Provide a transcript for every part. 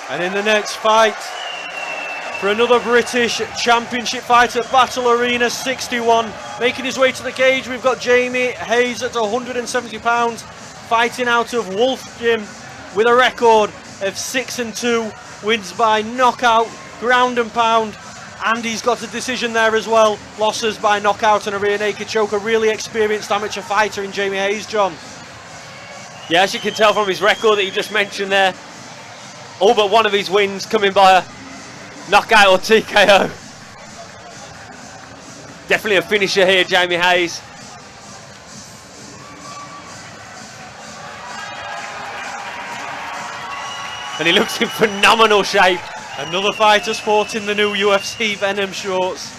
And in the next fight, for another British Championship fight at Battle Arena 61, making his way to the cage, we've got Jamie Hayes at 170 pounds, fighting out of Wolf Gym with a record of 6-2, wins by knockout, ground and pound, and he's got a decision there as well, losses by knockout and a rear naked choke. A really experienced amateur fighter in Jamie Hayes, John. Yeah, as you can tell from his record that you just mentioned there, all but one of his wins coming by a knockout or TKO. Definitely a finisher here, Jamie Hayes. And he looks in phenomenal shape. Another fighter sporting the new UFC Venom shorts.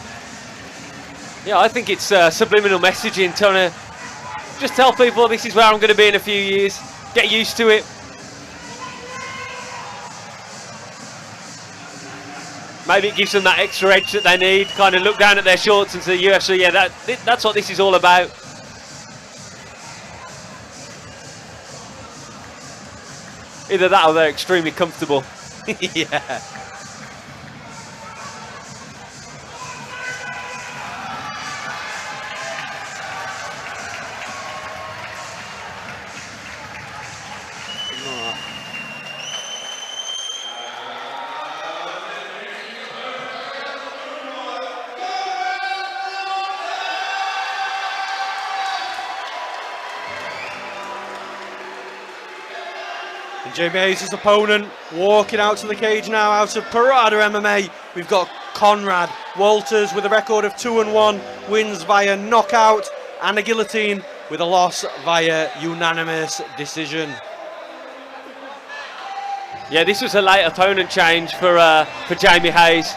Yeah, I think it's subliminal messaging, trying to just tell people this is where I'm going to be in a few years. Get used to it. Maybe it gives them that extra edge that they need. Kind of look down at their shorts and say, UFC, yeah, that's what this is all about. Either that or they're extremely comfortable. Yeah. Jamie Hayes' opponent walking out to the cage now out of Parada MMA. We've got Conrad Walters with a record of 2-1, wins via knockout and a guillotine with a loss via unanimous decision. Yeah, this was a late opponent change for Jamie Hayes.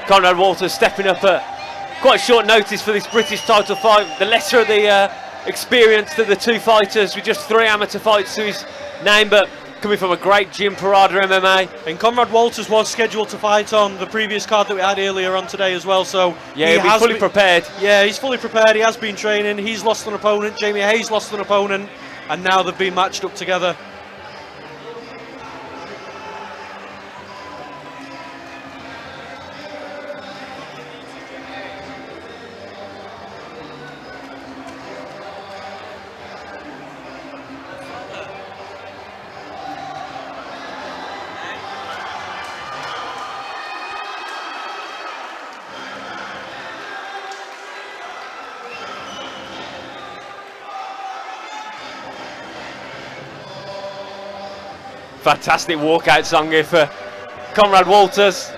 Conrad Walters stepping up at quite short notice for this British title fight. The lesser of the experience of the two fighters with just 3 amateur fights to his name, but coming from a great gym, Parada MMA. And Conrad Walters was scheduled to fight on the previous card that we had earlier on today as well, so yeah, he's fully prepared. Yeah, he's fully prepared, he has been training, he's lost an opponent, Jamie Hayes lost an opponent, and now they've been matched up together. Fantastic walkout song here for Conrad Walters.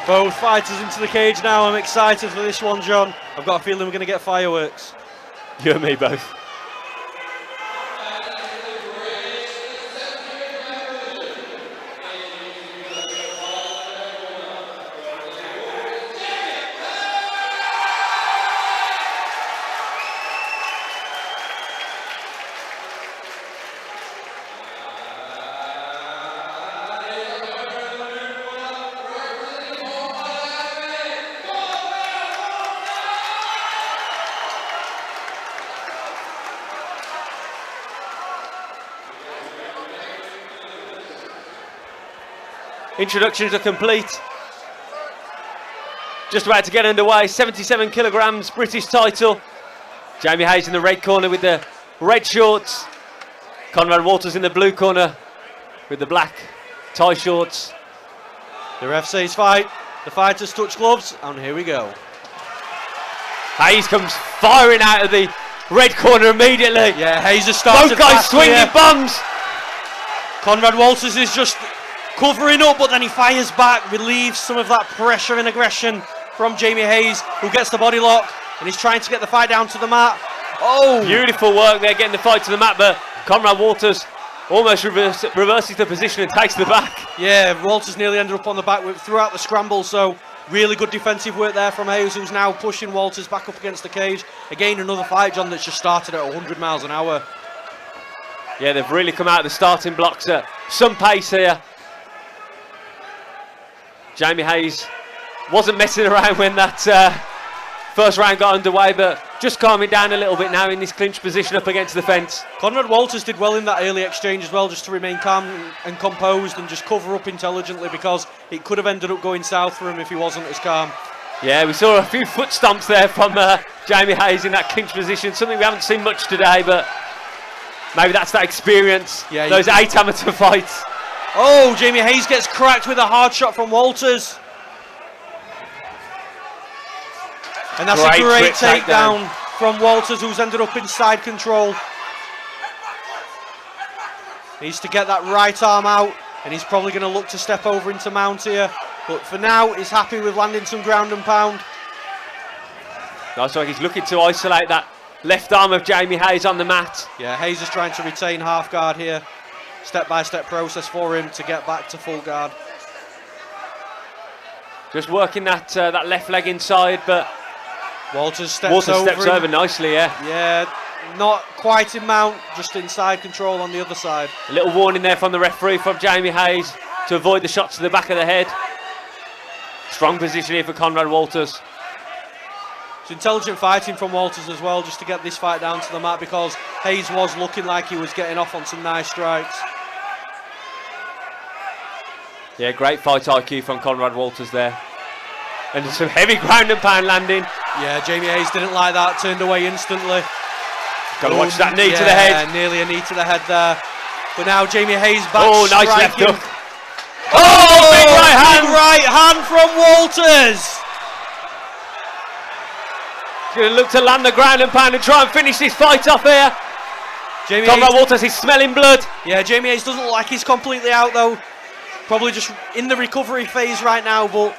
Both fighters into the cage now. I'm excited for this one, John. I've got a feeling we're going to get fireworks. You and me both. Introductions are complete. Just about to get underway. 77 kilograms, British title. Jamie Hayes in the red corner with the red shorts. Conrad Walters in the blue corner with the black tie shorts. The ref says fight. The fighters touch gloves, and here we go. Hayes comes firing out of the red corner immediately. Yeah, Hayes has started. Both guys swinging bombs. Conrad Walters is just covering up, but then he fires back, relieves some of that pressure and aggression from Jamie Hayes, who gets the body lock, and he's trying to get the fight down to the mat. Oh! Beautiful work there, getting the fight to the mat, but Conrad Walters almost reverses the position and takes the back. Yeah, Walters nearly ended up on the back throughout the scramble, so Really good defensive work there from Hayes, who's now pushing Walters back up against the cage. Again, another fight, John, that's just started at 100 miles an hour. Yeah, they've really come out of the starting blocks at some pace here. Jamie Hayes wasn't messing around when that first round got underway, but just calming down a little bit now in this clinch position up against the fence. Conrad Walters did well in that early exchange as well, just to remain calm and composed and just cover up intelligently, because it could have ended up going south for him if he wasn't as calm. Yeah, we saw a few foot stomps there from Jamie Hayes in that clinch position, something we haven't seen much today, but maybe that's that experience, yeah, those 8 amateur fights. Oh, Jamie Hayes gets cracked with a hard shot from Walters. And that's a great takedown from Walters, who's ended up in side control. Needs to get that right arm out, and he's probably going to look to step over into mount here. But for now, he's happy with landing some ground and pound. Looks like he's looking to isolate that left arm of Jamie Hayes on the mat. Yeah, Hayes is trying to retain half guard here. Step-by-step process for him to get back to full guard. Just working that left leg inside, but Walters steps over nicely, yeah. Yeah, not quite in mount, just inside control on the other side. A little warning there from the referee from Jamie Hayes to avoid the shots to the back of the head. Strong position here for Conrad Walters. It's intelligent fighting from Walters as well, just to get this fight down to the mat, because Hayes was looking like he was getting off on some nice strikes. Yeah, great fight IQ from Conrad Walters there. And some heavy ground and pound landing. Yeah, Jamie Hayes didn't like that, turned away instantly. Got to watch that knee to the head. Yeah, nearly a knee to the head there. But now Jamie Hayes back nice left striking. hook. Oh, big right hand. Big right hand from Walters. Going to look to land the ground and pound and try and finish this fight off here. Conrad Walters is smelling blood. Yeah, Jamie Hayes doesn't look like he's completely out though. Probably just in the recovery phase right now, but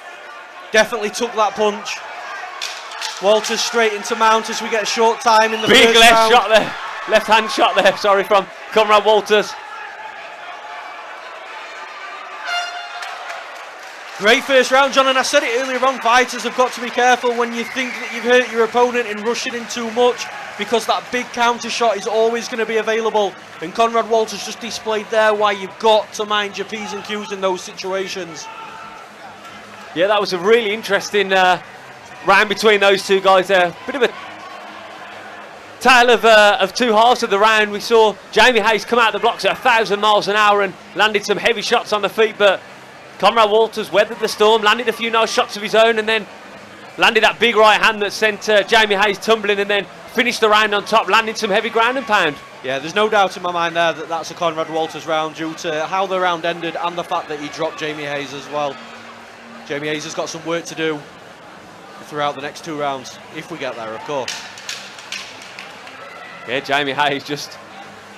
definitely took that punch. Walters straight into mount as we get a short time in the first round. Big left shot there. Left hand shot there, sorry, from Conrad Walters. Great first round, John, and I said it earlier on, fighters have got to be careful when you think that you've hurt your opponent in rushing in too much, because that big counter shot is always going to be available, and Conrad Walters just displayed there why you've got to mind your P's and Q's in those situations. Yeah, that was a really interesting round between those two guys there. Bit of a tale of two halves of the round. We saw Jamie Hayes come out of the blocks at 1,000 miles an hour and landed some heavy shots on the feet, but Conrad Walters weathered the storm, landed a few nice shots of his own, and then landed that big right hand that sent Jamie Hayes tumbling, and then finished the round on top, landing some heavy ground and pound. Yeah, there's no doubt in my mind there that that's a Conrad Walters round, due to how the round ended and the fact that he dropped Jamie Hayes as well. Jamie Hayes has got some work to do throughout the next 2 rounds, if we get there, of course. Yeah, Jamie Hayes, just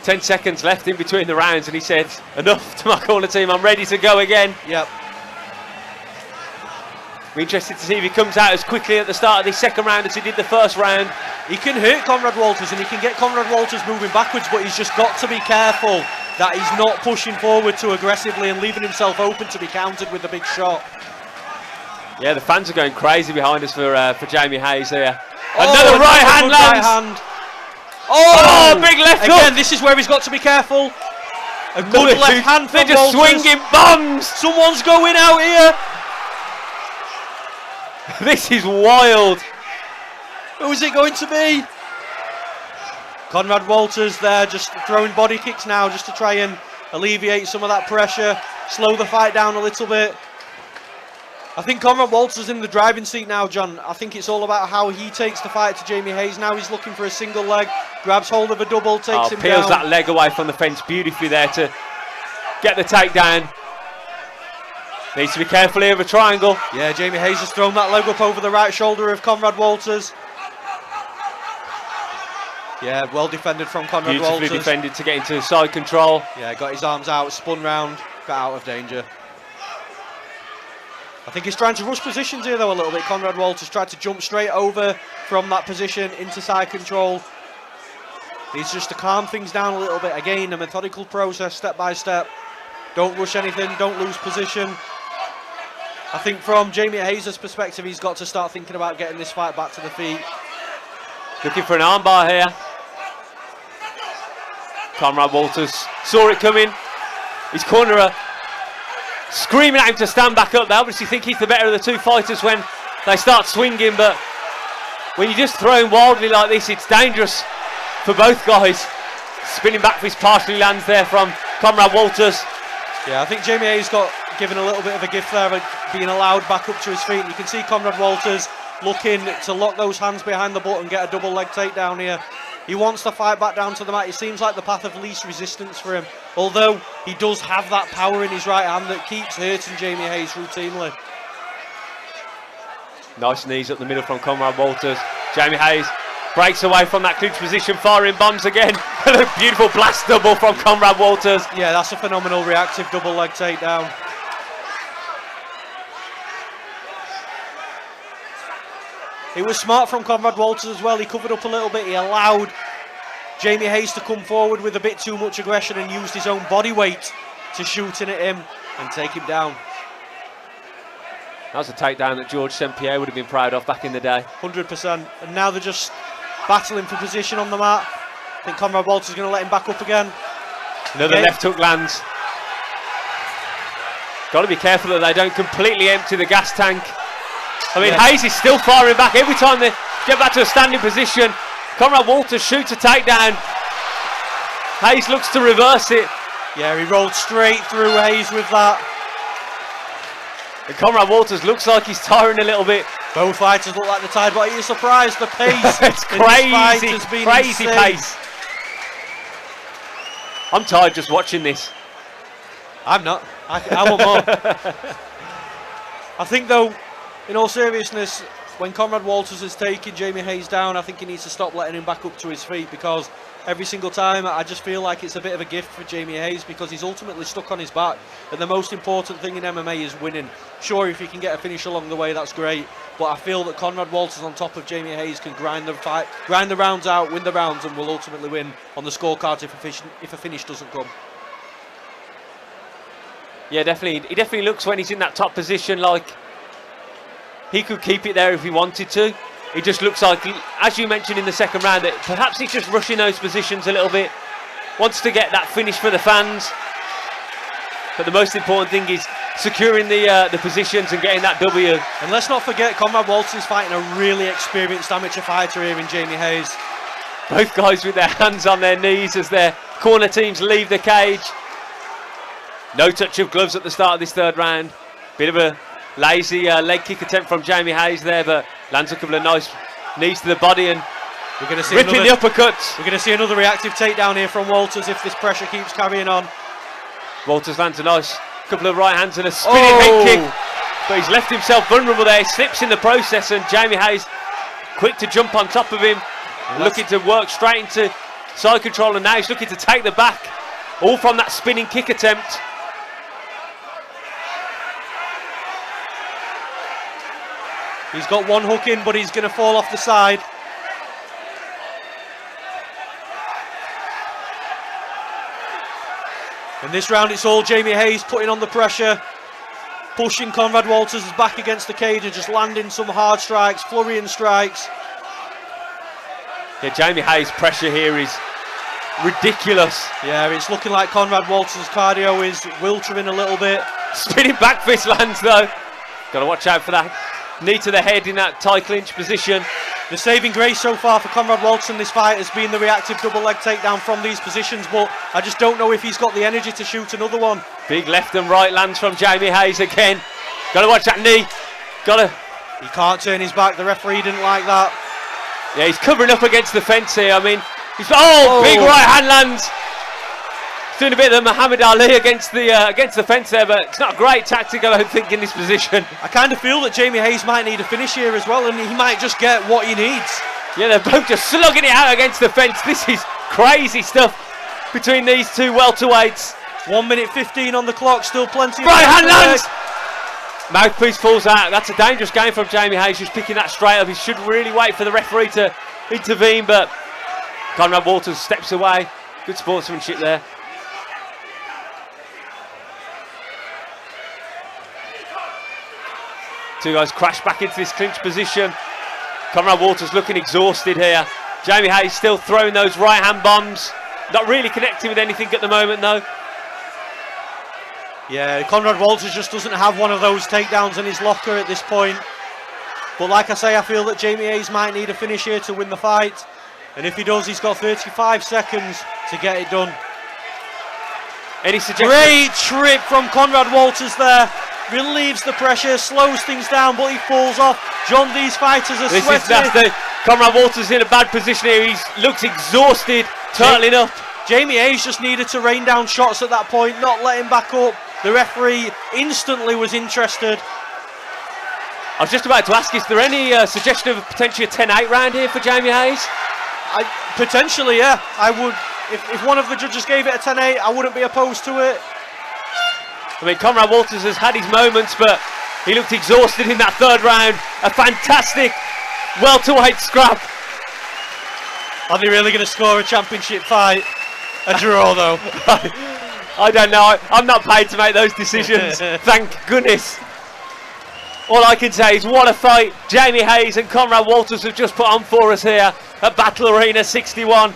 10 seconds left in between the rounds, and he said, enough to my corner team, I'm ready to go again. Yep. We're interested to see if he comes out as quickly at the start of this second round as he did the first round. He can hurt Conrad Walters, and he can get Conrad Walters moving backwards, but he's just got to be careful that he's not pushing forward too aggressively and leaving himself open to be countered with a big shot. Yeah, the fans are going crazy behind us for Jamie Hayes there. Another right hand lands. Oh, big left hook. Again, this is where he's got to be careful. A good left hand from They're just Walters. swinging bombs. Someone's going out here. This is wild. Who is it going to be? Conrad Walters there, just throwing body kicks now, just to try and alleviate some of that pressure, slow the fight down a little bit. I think Conrad Walters in the driving seat now, John. I think it's all about how he takes the fight to Jamie Hayes. Now he's looking for a single leg, grabs hold of a double, takes him down. Peels that leg away from the fence beautifully there to get the takedown. Needs to be careful here of a triangle. Yeah, Jamie Hayes has thrown that leg up over the right shoulder of Conrad Walters. Yeah, well defended from Conrad Walters. Beautifully defended to get into side control. Yeah, got his arms out, spun round, got out of danger. I think he's trying to rush positions here though a little bit. Conrad Walters tried to jump straight over from that position into side control. Needs just to calm things down a little bit. Again, a methodical process, step by step. Don't rush anything, don't lose position. I think from Jamie Hayes' perspective, he's got to start thinking about getting this fight back to the feet. Looking for an armbar here. Conrad Walters saw it coming. His cornerer screaming at him to stand back up. They obviously think he's the better of the two fighters when they start swinging, but when you just throw him wildly like this, it's dangerous for both guys. Spinning back fist partially lands there from Conrad Walters. Yeah, I think Jamie Hayes got given a little bit of a gift there, being allowed back up to his feet. You can see Conrad Walters looking to lock those hands behind the butt and get a double leg takedown here. He wants to fight back down to the mat. It seems like the path of least resistance for him, although he does have that power in his right hand that keeps hurting Jamie Hayes routinely. Nice knees up the middle from Conrad Walters. Jamie Hayes breaks away from that clinch position, firing bombs again. A beautiful blast double from Conrad Walters. Yeah, that's a phenomenal reactive double leg takedown. It was smart from Conrad Walters as well. He covered up a little bit. He allowed Jamie Hayes to come forward with a bit too much aggression and used his own body weight to shoot in at him and take him down. That was a takedown that George St. Pierre would have been proud of back in the day. 100%. And now they're just battling for position on the mat. I think Conrad Walters is going to let him back up again. Another left hook lands. Got to be careful that they don't completely empty the gas tank. I mean, Hayes is still firing back. Every time they get back to a standing position, Conrad Walters shoots a takedown. Hayes looks to reverse it. Yeah, he rolled straight through Hayes with that. And Conrad Walters looks like he's tiring a little bit. Both fighters look like they're tired, but are you surprised? The pace it's in this fight crazy, has been crazy insane. pace. I'm tired just watching this. I'm not. I want more. I think, though, in all seriousness, when Conrad Walters is taking Jamie Hayes down, I think he needs to stop letting him back up to his feet, because every single time I just feel like it's a bit of a gift for Jamie Hayes, because he's ultimately stuck on his back. And the most important thing in MMA is winning. Sure, if you can get a finish along the way, that's great. But I feel that Conrad Walters on top of Jamie Hayes can grind the rounds out, win the rounds, and will ultimately win on the scorecard if a finish doesn't come. Yeah, definitely. He definitely looks, when he's in that top position, like he could keep it there if he wanted to. It just looks like, as you mentioned in the second round, that perhaps he's just rushing those positions a little bit. Wants to get that finish for the fans. But the most important thing is securing the positions and getting that W. And let's not forget, Conrad Walters is fighting a really experienced amateur fighter here in Jamie Hayes. Both guys with their hands on their knees as their corner teams leave the cage. No touch of gloves at the start of this third round. Bit of a lazy leg kick attempt from Jamie Hayes there, but lands a couple of nice knees to the body and we're going to see ripping the uppercuts. We're going to see another reactive takedown here from Walters if this pressure keeps carrying on. Walters lands a nice couple of right hands and a spinning head kick, but he's left himself vulnerable there. He slips in the process, and Jamie Hayes quick to jump on top of him, looking to work straight into side control, and now he's looking to take the back, all from that spinning kick attempt. He's got one hook in, but he's going to fall off the side. In this round, it's all Jamie Hayes putting on the pressure, pushing Conrad Walters back against the cage and just landing some hard strikes, flurrying strikes. Yeah, Jamie Hayes' pressure here is ridiculous. Yeah, it's looking like Conrad Walters' cardio is wiltering a little bit. Spinning back fist lands though. Got to watch out for that knee to the head in that tie clinch position. The saving grace so far for Conrad Walters in this fight has been the reactive double leg takedown from these positions, but I just don't know if he's got the energy to shoot another one. Big left and right lands from Jamie Hayes again. Got to watch that knee. He can't turn his back. The referee didn't like that. Yeah, he's covering up against the fence here. I mean, big right hand lands. He's doing a bit of the Muhammad Ali against the fence there, but it's not a great tactic, I don't think, in this position. I kind of feel that Jamie Hayes might need a finish here as well, and he might just get what he needs. Yeah, they're both just slugging it out against the fence. This is crazy stuff between these two welterweights. 1 minute 15 on the clock, still plenty of right hand lands! Mouthpiece falls out. That's a dangerous game from Jamie Hayes, just picking that straight up. He should really wait for the referee to intervene, but Conrad Walters steps away. Good sportsmanship there. Two guys crash back into this clinch position. Conrad Walters looking exhausted here. Jamie Hayes still throwing those right hand bombs. Not really connecting with anything at the moment though. Yeah, Conrad Walters just doesn't have one of those takedowns in his locker at this point. But like I say, I feel that Jamie Hayes might need a finish here to win the fight. And if he does, he's got 35 seconds to get it done. Any suggestions? Great trip from Conrad Walters there. Relieves the pressure, slows things down, but he falls off. John, these fighters are This sweaty. is nasty. Conrad Walters in a bad position here. He looks exhausted, turtling up. Jamie Hayes just needed to rain down shots at that point, not let him back up. The referee instantly was interested. I was just about to ask, is there any suggestion of potentially a 10-8 round here for Jamie Hayes? Potentially, yeah. I would, if one of the judges gave it a 10-8, I wouldn't be opposed to it. I mean, Conrad Walters has had his moments, but he looked exhausted in that third round. A fantastic welterweight scrap. Are they really going to score a championship fight? A draw, though. I don't know. I'm not paid to make those decisions. Thank goodness. All I can say is what a fight Jamie Hayes and Conrad Walters have just put on for us here at Battle Arena 61.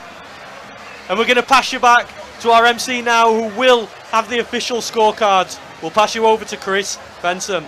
And we're going to pass you back to our MC now, who will have the official scorecards. We'll pass you over to Chris Benson.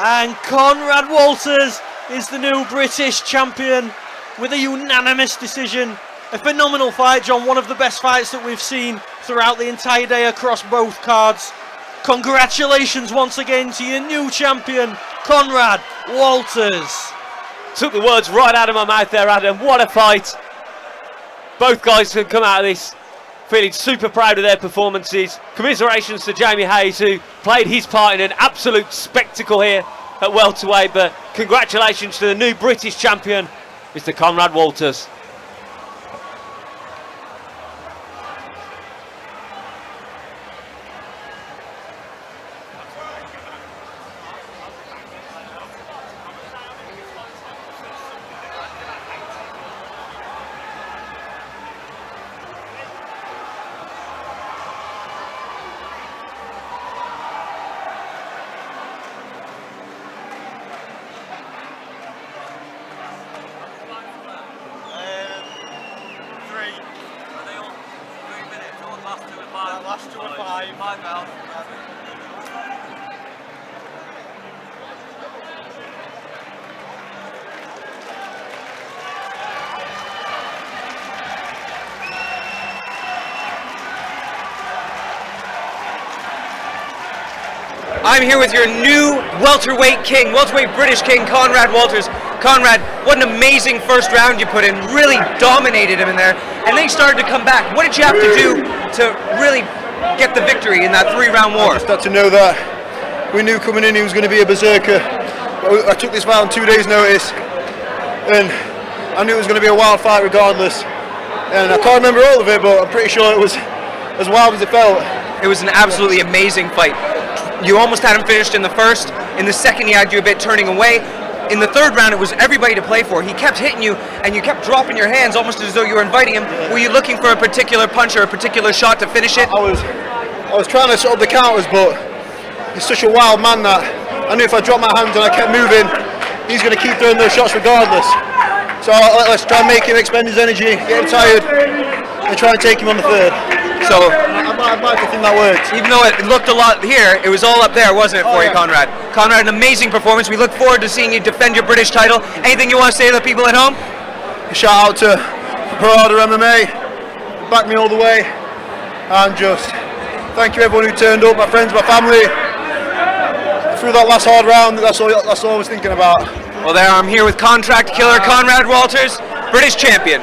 And Conrad Walters is the new British champion with a unanimous decision. A phenomenal fight, John. One of the best fights that we've seen throughout the entire day across both cards. Congratulations once again to your new champion, Conrad Walters. Took the words right out of my mouth there, Adam. What a fight. Both guys can come out of this feeling super proud of their performances. Commiserations to Jamie Hayes, who played his part in an absolute spectacle here at welterweight, but congratulations to the new British champion, Mr. Conrad Walters. Last two are 5 out. I'm here with your new welterweight king, welterweight British king, Conrad Walters. Conrad, what an amazing first round you put in, really dominated him in there, and then he started to come back. What did you have to do to really get the victory in that 3-round war? I just had to know that we knew coming in he was going to be a berserker. I took this fight on 2 days' notice, and I knew it was going to be a wild fight regardless. And I can't remember all of it, but I'm pretty sure it was as wild as it felt. It was an absolutely amazing fight. You almost had him finished in the first. In the second, he had you a bit turning away. in the third round, it was everybody to play for. He kept hitting you, and you kept dropping your hands almost as though you were inviting him. Were you looking for a particular punch or a particular shot to finish it? I was trying to set up the counters, but he's such a wild man that I knew if I dropped my hands and I kept moving, he's going to keep throwing those shots regardless. So let's try and make him expend his energy, get him tired, and try and take him on the third. So I'd like to think that worked. even though it looked a lot here, it was all up there, wasn't it, for you, Conrad? Conrad, an amazing performance. We look forward to seeing you defend your British title. Anything you want to say to the people at home? A shout out to Parada MMA, back me all the way, and just thank you everyone who turned up, my friends, my family. Through that last hard round, that's all I was thinking about. Well, there I'm here with contract killer Conrad Walters, British champion.